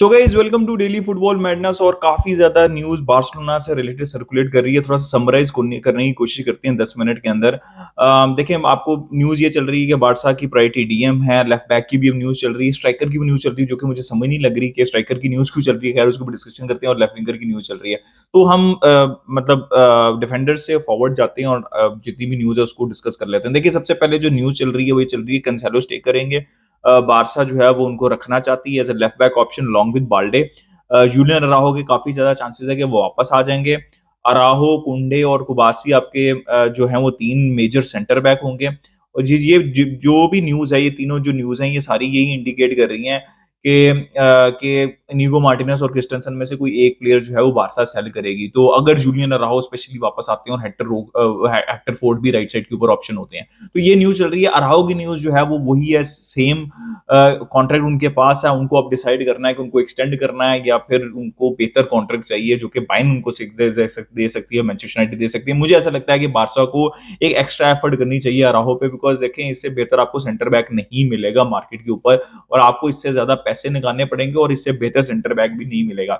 So guys welcome to daily football madness. और काफी ज्यादा न्यूज बार्सिलोना से रिलेटेड सर्कुलेट कर रही है। थोड़ा सा समराइज करने की कोशिश करते हैं 10 मिनट के अंदर। देखिए आपको न्यूज ये चल रही है कि बारसा की प्रायोरिटी डीएम है, लेफ्ट बैक की भी अब न्यूज चल रही है, स्ट्राइकर की भी न्यूज चल रही है, जो कि मुझे समझ नहीं लग रही कि स्ट्राइकर की न्यूज क्यों चल रही है। खैर उसको भी डिस्कशन करते हैं। और लेफ्ट विंगर की न्यूज चल रही है, तो हम मतलब डिफेंडर से फॉरवर्ड जाते हैं और जितनी भी न्यूज है उसको डिस्कस कर लेते हैं। देखिए सबसे पहले जो न्यूज चल रही है वो ये चल रही है कैंसेलो स्टे करेंगे। बारसा जो है वो उनको रखना चाहती है as a left back option long with Balde. Julian Araujo के काफी ज्यादा चांसेस है कि वो वापस आ जाएंगे। अराहो, कुंडे और कुबासी आपके जो है वो तीन मेजर सेंटर बैक होंगे। और जो भी न्यूज है, ये तीनों जो न्यूज है ये सारी यही इंडिकेट कर रही हैं कि नीगो मार्टिनेस और क्रिस्टेंसन में से कोई एक प्लेयर जो है वो बारसा सेल करेगी। तो अगर जूलियन अराहो स्पेशली वापस आते हैं और हेक्टर फोर्ड भी राइट साइड के ऊपर ऑप्शन होते हैं, तो ये न्यूज चल रही है। अराहो की न्यूज जो है वो वही है, सेम कॉन्ट्रैक्ट उनके पास है। उनको अब डिसाइड करना है कि उनको एक्सटेंड करना है या फिर उनको बेहतर कॉन्ट्रैक्ट चाहिए, जो कि बायर्न उनको दे सकती है, मैनचेस्टर यूनाइटेड दे सकती है। मुझे ऐसा लगता है कि बारसा को एक एक्स्ट्रा एफर्ट करनी चाहिए अराहो पे, बिकॉज देखें इससे बेहतर आपको सेंटर बैक नहीं मिलेगा मार्केट के ऊपर, और आपको इससे ज्यादा पैसे निकालने पड़ेंगे और इससे बेहतर सेंटर बैक भी नहीं मिलेगा।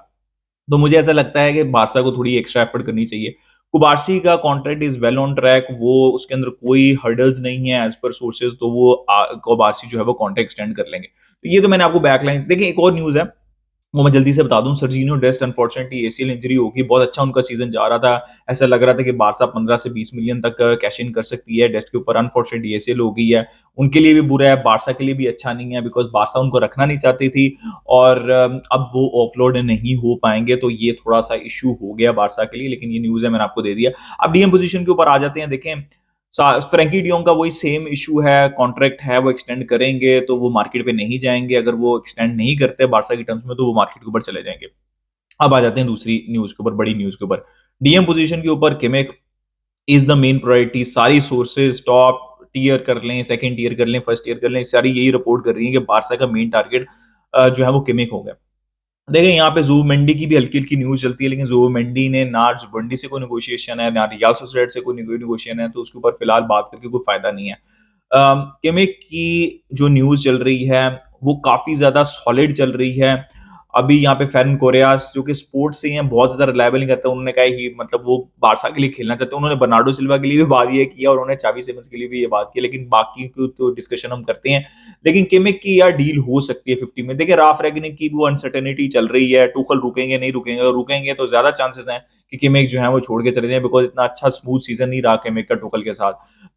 तो मुझे ऐसा लगता है कि बारसा को थोड़ी एक्स्ट्रा एफर्ट करनी चाहिए। कुबार्सी का contract is well on track, वो उसके अंदर कोई हर्डल्स नहीं है एज पर सोर्सेज, तो वो कुबार्सी जो है वो कॉन्ट्रैक्ट एक्सटेंड कर लेंगे। तो ये तो मैंने आपको बैकलाइन। देखिए एक और न्यूज है, वो मैं जल्दी से बता दूं। सर्जिनो डेस्ट अनफॉर्चुनेटली एसीएल इंजरी होगी। बहुत अच्छा उनका सीजन जा रहा था, ऐसा लग रहा था कि बारसा 15 से 20 मिलियन तक कैश इन कर सकती है डेस्ट के ऊपर। अनफॉर्चुनेटली एसीएल हो गई है। उनके लिए भी बुरा है, बारसा के लिए भी अच्छा नहीं है, बिकॉज बारसा उनको रखना नहीं चाहती थी और अब वो ऑफलोड नहीं हो पाएंगे। तो ये थोड़ा सा इशू हो गया बारसा के लिए, लेकिन ये न्यूज है मैंने आपको दे दिया। अब डीएम पोजीशन के ऊपर आ जाते हैं। देखें फ्रैंकी डियोंग का वही सेम इशू है, कॉन्ट्रैक्ट है, वो एक्सटेंड करेंगे तो वो मार्केट पे नहीं जाएंगे। अगर वो एक्सटेंड नहीं करते बारसा की टर्म्स में तो वो मार्केट के ऊपर चले जाएंगे। अब आ जाते हैं दूसरी न्यूज के ऊपर, बड़ी न्यूज के ऊपर। डीएम पोजीशन के ऊपर किमेक इज द मेन प्रायोरिटी। सारी सोर्सेज टॉप टीयर कर लें, सेकंड टीयर कर लें, फर्स्ट टीयर कर लें, सारी यही रिपोर्ट कर रही है कि बारसा का मेन टारगेट जो है वो किमिक हो गया। देखिए यहाँ पे जुबिमेंडी की भी हल्की हल्की न्यूज चलती है, लेकिन जुबिमेंडी ने ना जुबिमेंडी से कोई नेगोशिएशन है ना रियाल सोसिएडाड से कोई नेगोशिएशन है, तो उसके ऊपर फिलहाल बात करके कोई फायदा नहीं है। किमिक की जो न्यूज चल रही है वो काफी ज्यादा सॉलिड चल रही है। अभी यहाँ पे फेरन कोरियास जो कि स्पोर्ट्स से ही हैं, बहुत ज्यादा रिलायबल नहीं करता। उन्होंने कहा ही मतलब वो बारसा के लिए खेलना चाहते हैं। उन्होंने बर्नार्डो सिल्वा के लिए भी बात ये किया और उन्होंने चावी सिमंस के लिए भी ये बात की, लेकिन बाकी की तो डिस्कशन हम करते हैं। लेकिन किमिक की यार डील हो सकती है 50 में। देखिए राफ रेगनिक की वो अनसर्टेनिटी चल रही है, टूखल रुकेंगे नहीं रुकेंगे, और रुकेंगे तो ज्यादा चांसेस हैं कि किमिक जो है वो छोड़ के चले जाए, बिकॉज इतना अच्छा स्मूथ सीजन नहीं रहा किमिक का टूखल के साथ।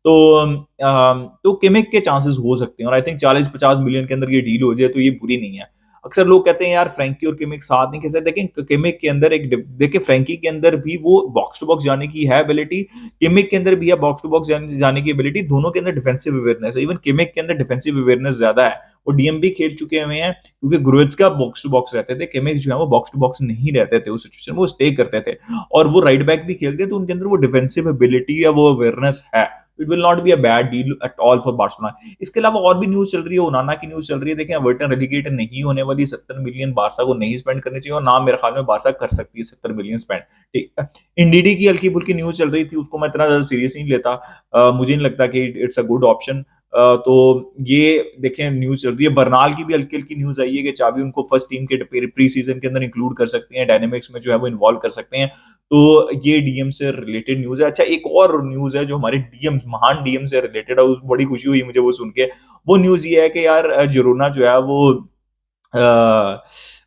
तो किमिक के चांसेस हो सकते हैं, और आई थिंक 40-50 मिलियन के अंदर ये डील हो जाए तो ये बुरी नहीं है। अक्सर लोग कहते हैं यार फ्रैंकी और किमिक साथ नहीं खेल सकते। देखें किमिक के अंदर देखिए फ्रैंकी के अंदर भी वो बॉक्स टू बॉक्स जाने की है एबिलिटी, किमिक के अंदर भी है बॉक्स टू बॉक्स जाने की एबिलिटी। दोनों के अंदर डिफेंसिव अवेयरनेस है, इवन किमिक के अंदर डिफेंसिव अवेयरनेस ज्यादा है। वो डीएम भी खेल चुके हुए हैं, क्योंकि ग्रोइट्स्का बॉक्स टू बॉक्स रहते थे, किमिक जो है वो बॉक्स टू बॉक्स नहीं रहते थे उस सिचुएशन में, वो स्टे करते थे। और वो राइट बैक भी खेलते हैं, तो उनके अंदर वो डिफेंसिव एबिलिटी या वो अवेयरनेस है। It will not be a bad deal at all for Barcelona. इसके अलावा और भी न्यूज चल रही है, ओनाना की न्यूज चल रही है। देखिए एवर्टन रेलीगेट नहीं होने वाली, 70 मिलियन बारसा को नहीं स्पेंड करने चाहिए, और ना मेरे ख्याल में बारसा कर सकती है 70 मिलियन स्पेंड। ठीक। इंडीडी की हल्की फुल्की न्यूज चल रही थी, उसको मैं इतना ज्यादा सीरियस नहीं लेता। मुझे नहीं लगता कि इट्स अ गुड ऑप्शन। तो ये देखें न्यूज चल रही है। बर्नाल की भी हल्की हल्की न्यूज आई है कि चाबी उनको फर्स्ट टीम के प्री सीजन के अंदर इंक्लूड कर सकते हैं, डायनेमिक्स में जो है वो इन्वॉल्व कर सकते हैं। तो ये डीएम से रिलेटेड न्यूज है। अच्छा एक और न्यूज है जो हमारे डीएम, महान डीएम से रिलेटेड है, उस बड़ी खुशी हुई मुझे वो सुन के। वो न्यूज ये है कि यार जिरोना जो है वो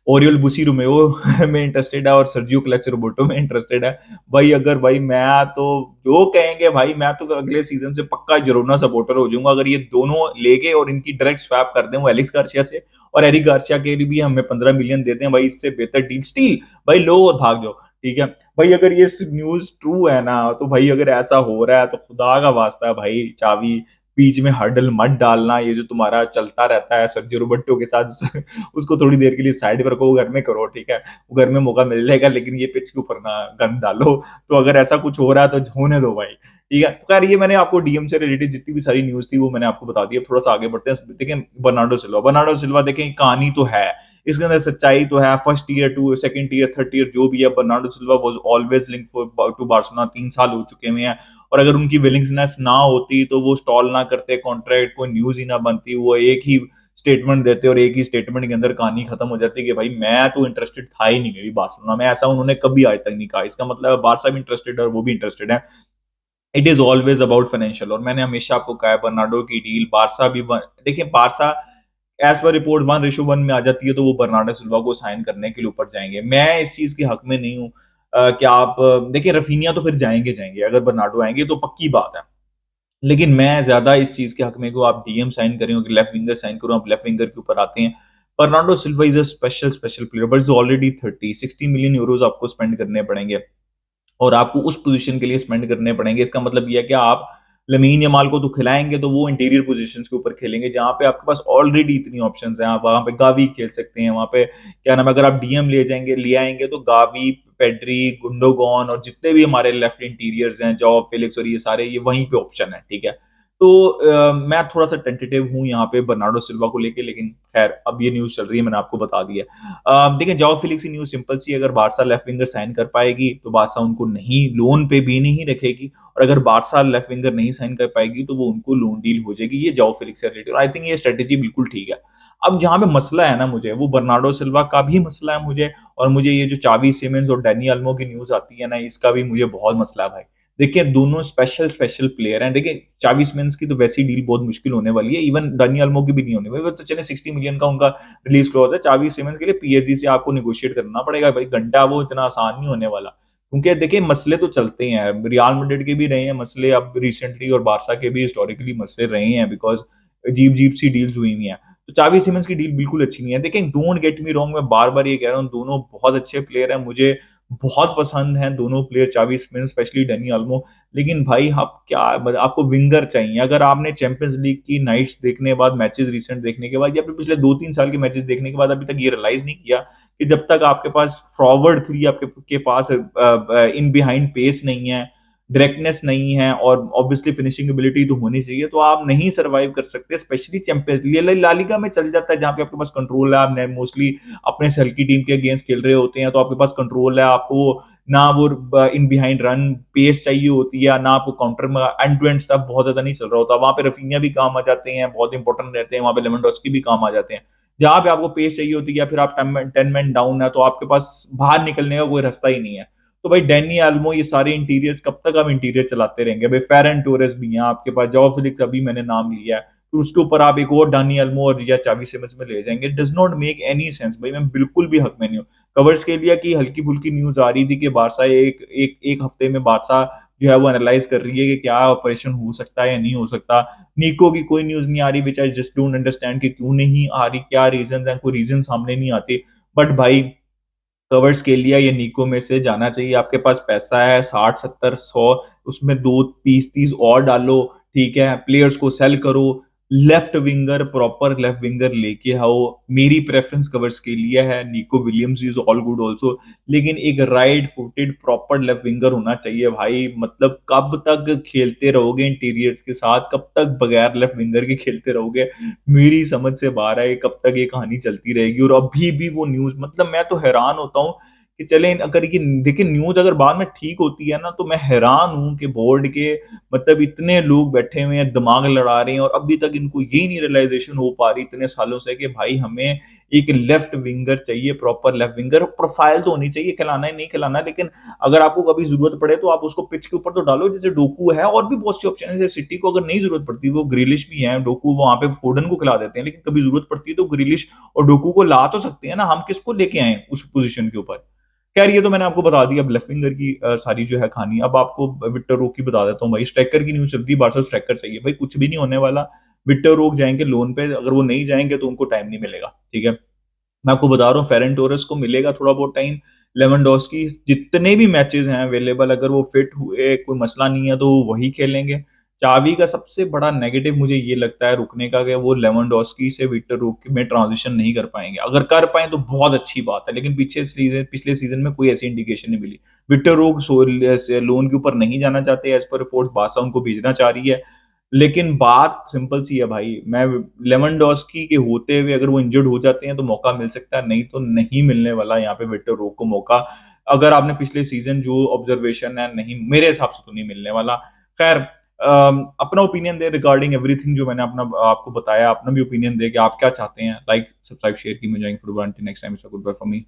ओरियल बुसी रोमेओ में इंटरेस्टेड है और सर्जियो क्लच रोबोटो में इंटरेस्टेड है। भाई अगर भाई मैं तो जो कहेंगे भाई, मैं तो अगले सीजन से पक्का जिरोना सपोर्टर हो जाऊंगा अगर ये दोनों लेके और इनकी डायरेक्ट स्वैप कर दें वो एलिक्स गार्सिया से, और एरिक गार्सिया के लिए भी हमें 15 मिलियन देते हैं। भाई इससे बेहतर डील स्टील भाई लो और भाग जाओ। ठीक है भाई, अगर ये न्यूज ट्रू है ना, तो भाई अगर ऐसा हो रहा है तो खुदा का वास्ता है भाई, चाबी बीच में हर्डल मत डालना। ये जो तुम्हारा चलता रहता है सर्जियो रोबर्टो के साथ उसको थोड़ी देर के लिए साइड पर रखो, वो घर में करो। ठीक है वो घर में मौका मिल जाएगा, लेकिन ये पिच के ऊपर ना गन डालो। तो अगर ऐसा कुछ हो रहा है तो होने दो भाई। ठीक है तो खैर ये मैंने आपको डीएम से रिलेटेड जितनी भी सारी न्यूज थी वो मैंने आपको बता दी। अब थोड़ा सा आगे बढ़ते हैं। देखें बर्नार्डो सिल्वा देखें कहानी तो है, इसके अंदर सच्चाई तो है। First year to second year third year जो भी है, Bernardo Silva was always link to Barcelona. 3 साल हो चुके हुए हैं, और अगर उनकी विलिंगनेस ना होती तो वो स्टॉल ना करते कॉन्ट्रैक्ट, कोई न्यूज ही ना बनती, वो एक ही स्टेटमेंट देते और एक ही स्टेटमेंट के अंदर कहानी खत्म हो जाती है कि भाई मैं तो इंटरेस्टेड था ही नहीं कभी बार्सिलोना में, ऐसा उन्होंने कभी आज तक नहीं कहा। इसका मतलब है बारसा भी इंटरेस्टेड है और वो भी इंटरेस्टेड है। It is always about financial, और मैंने हमेशा आपको कहा है बर्नार्डो की डील बारसा भी देखिए बारसा एज पर रिपोर्ट 1:1 में आ जाती है तो वो बर्नार्डो सिल्वा को साइन करने के लिए ऊपर जाएंगे। मैं इस चीज के हक में नहीं हूँ कि आप देखिए रफीनिया तो फिर जाएंगे जाएंगे, अगर बर्नार्डो आएंगे तो पक्की बात है। लेकिन मैं ज्यादा इस चीज के हक में को आप डीएम साइन करें कि लेफ्ट विंगर साइन करो, आप लेफ्ट विंगर के ऊपर आते हैं। Bernardo Silva is a special special player, but is already 30-60 million euros आपको स्पेंड करने पड़ेंगे और आपको उस पोजीशन के लिए स्पेंड करने पड़ेंगे। इसका मतलब ये है कि आप लमीन यमाल को तो खिलाएंगे तो वो इंटीरियर पोजीशंस के ऊपर खेलेंगे जहां पे आपके पास ऑलरेडी इतनी ऑप्शंस हैं। आप वहां पे गावी खेल सकते हैं, वहां पे क्या नाम है, अगर आप डीएम ले आएंगे तो गावी, पेड्री, गुंडोगॉन और जितने भी हमारे लेफ्ट इंटीरियर्स हैं, जॉ फेलिक्स और ये सारे ये वहीं पे ऑप्शन है, ठीक है। तो मैं थोड़ा सा टेंटेटिव हूँ यहाँ पे बर्नार्डो सिल्वा को लेके, लेकिन खैर अब ये न्यूज चल रही है, मैंने आपको बता दिया। देखिए जाओ फिलिक्स की न्यूज सिंपल सी है, अगर बारसा लेफ्ट विंगर साइन कर पाएगी तो बारसा उनको नहीं लोन पे भी नहीं रखेगी, और अगर बारसा लेफ्ट विंगर नहीं साइन कर पाएगी तो वो उनको लोन डील हो जाएगी। ये जाओ फिलिक्स से रिलेटेड, आई थिंक ये स्ट्रेटेजी बिल्कुल ठीक है। अब जहां पे मसला है ना मुझे, वो बर्नार्डो सिल्वा का भी मसला है मुझे, और मुझे ये जो चावी सिमेंस और डैनी अल्मो की न्यूज आती है ना, इसका भी मुझे बहुत मसला है भाई। देखिए दोनों स्पेशल स्पेशल प्लेयर हैं। देखिए चावी सिमेंस की तो वैसी डील बहुत मुश्किल होने वाली है, इवन डैनी अल्मो की भी नहीं होने वाली। वो तो चले 60 मिलियन का उनका रिलीज क्लॉज है, चावी सिमंस के लिए पीएसजी से आपको निगोशिएट करना पड़ेगा भाई, घंटा वो इतना आसान नहीं होने वाला। क्योंकि देखिए मसले तो चलते हैं, रियाल मैड्रिड के भी रहे हैं मसले, अब रिसेंटली और बारसा के भी हिस्टोरिकली मसले रहे हैं, बिकॉज अजीब अजीब सी डील्स हुई हुई हैं। तो चावी सिमंस की डील बिल्कुल अच्छी नहीं है। देखिए डोंट गेट मी रॉन्ग, मैं बार बार ये कह रहा हूँ दोनों बहुत अच्छे प्लेयर हैं, मुझे बहुत पसंद हैं दोनों प्लेयर, चावी सिमंस स्पेशली डैनी अल्मो। लेकिन भाई आप क्या, आपको विंगर चाहिए। अगर आपने चैंपियंस लीग की नाइट्स देखने के बाद, मैचेस रिसेंट देखने के बाद, या फिर पिछले 2-3 साल के मैचेस देखने के बाद अभी तक ये रियलाइज नहीं किया कि जब तक आपके पास फॉरवर्ड थ्री आपके के पास इन बिहाइंड पेस नहीं है, डायरेक्टनेस नहीं है, और ऑब्वियसली फिनिशिंग एबिलिटी तो होनी चाहिए, तो आप नहीं सर्वाइव कर सकते। स्पेशली चैंपियंस लालिगा में चल जाता है जहां पे आपके पास कंट्रोल है, आप मोस्टली अपने से हल्की टीम के अगेंस्ट खेल रहे होते हैं, तो आपके पास कंट्रोल है, आपको ना वो इन बिहाइंड रन पेस चाहिए होती है, ना आपको काउंटर में एंड टू एंड स्टफ बहुत ज्यादा नहीं चल रहा होता। वहां पे रफीनिया भी काम आ जाते हैं, बहुत इंपॉर्टेंट रहते हैं, वहां पे लेवेंडोस्की भी काम आ जाते हैं। जहां पे आपको पेस चाहिए होती है या फिर आप 10 मैन डाउन है तो आपके पास बाहर निकलने का कोई रास्ता ही नहीं है। तो भाई डैनी अल्मो ये सारे इंटीरियर्स कब तक आप इंटीरियर चलाते रहेंगे भाई। फेरन टोरेस भी हैं आपके पास, जॉ फिलिक्स अभी मैंने नाम लिया है, तो उसके ऊपर आप एक और डानी अल्मो और या चावी सिमंस में ले जाएंगे, does not make any sense भाई। मैं बिल्कुल भी हक में नहीं हूँ। कवर्स के लिए की हल्की फुल्की न्यूज आ रही थी कि बारसा एक हफ्ते में बारसा जो है वो एनालाइज कर रही है कि क्या ऑपरेशन हो सकता है या नहीं हो सकता। निको की कोई न्यूज नहीं आ रही, विच आई जस्ट डोंट अंडरस्टैंड कि क्यों नहीं आ रही, क्या रीजन है, कोई रीजन सामने नहीं आते। बट भाई कवर्स के लिए ये निको में से जाना चाहिए। आपके पास पैसा है 60-70-100, उसमें 2 20-30 और डालो, ठीक है, प्लेयर्स को सेल करो, left winger, proper left winger लेके आओ। मेरी प्रेफरेंस कवर्स के लिए है, Nico Williams is all good also, लेकिन एक right footed proper left winger होना चाहिए भाई। मतलब कब तक खेलते रहोगे इंटीरियर्स के साथ, कब तक बगैर लेफ्ट विंगर के खेलते रहोगे, मेरी समझ से बाहर है। कब तक ये कहानी चलती रहेगी, और अभी भी वो न्यूज, मतलब मैं तो हैरान होता हूँ कि चले अगर ये देखिए न्यूज अगर बाद में ठीक होती है ना, तो मैं हैरान हूं कि बोर्ड के मतलब इतने लोग बैठे हुए हैं, दिमाग लड़ा रहे हैं, और अभी तक इनको यही नहीं रियलाइजेशन हो पा रही इतने सालों से कि भाई हमें एक लेफ्ट विंगर चाहिए, प्रॉपर लेफ्ट विंगर। प्रोफाइल तो होनी चाहिए, खिलाना है नहीं खिलाना, लेकिन अगर आपको कभी जरूरत पड़े तो आप उसको पिच के ऊपर तो डालो, जैसे डोकू है, और भी बहुत सी ऑप्शन है। जैसे सिटी को अगर नहीं जरूरत पड़ती, वो ग्रिलिश भी है, डोकू वहां पे फोर्डन को खिला देते हैं, लेकिन कभी जरूरत पड़ती है तो ग्रिलिश और डोकू को ला तो सकते हैं ना, हम किसको लेके आए उस पोजीशन के ऊपर। खैर ये तो मैंने आपको बता दिया अब लेफ्ट विंगर की सारी जो है कहानी। अब आपको विक्टर रोक की बता देता हूँ भाई। स्ट्राइकर की न्यूज चलती है, बारसा स्ट्राइकर चाहिए भाई, कुछ भी नहीं होने वाला। विक्टर रोक जाएंगे लोन पे, अगर वो नहीं जाएंगे तो उनको टाइम नहीं मिलेगा, ठीक है। मैं आपको बता रहा हूँ फेरन टोरेस को मिलेगा थोड़ा बहुत टाइम। लेवेंडोस्की जितने भी मैचेस हैं अवेलेबल, अगर वो फिट हुए कोई मसला नहीं है तो वो वही खेलेंगे। चावी का सबसे बड़ा नेगेटिव मुझे ये लगता है रुकने का, कि वो लेवेंडोस्की से विक्टर रोक में ट्रांजिशन नहीं कर पाएंगे। अगर कर पाए तो बहुत अच्छी बात है, लेकिन पिछले सीजन में कोई ऐसी इंडिकेशन नहीं मिली। विक्टर रोक लोन के ऊपर नहीं जाना चाहते एज पर रिपोर्ट, बासा उनको भेजना चाह रही है। लेकिन बात सिंपल सी है भाई, मैं लेवेंडोस्की के होते हुए अगर वो इंजर्ड हो जाते हैं तो मौका मिल सकता है, नहीं तो नहीं मिलने वाला यहाँ पे विक्टर रोक को मौका। अगर आपने पिछले सीजन जो ऑब्जर्वेशन है, नहीं मेरे हिसाब से तो नहीं मिलने वाला। खैर अपना ओपिनियन दें रिगार्डिंग एवरीथिंग जो मैंने अपना आपको बताया, अपना भी ओपिनियन दें कि आप क्या चाहते हैं। लाइक, सब्सक्राइब, शेयर की। मैं जाएंगे football. Next time, goodbye for me.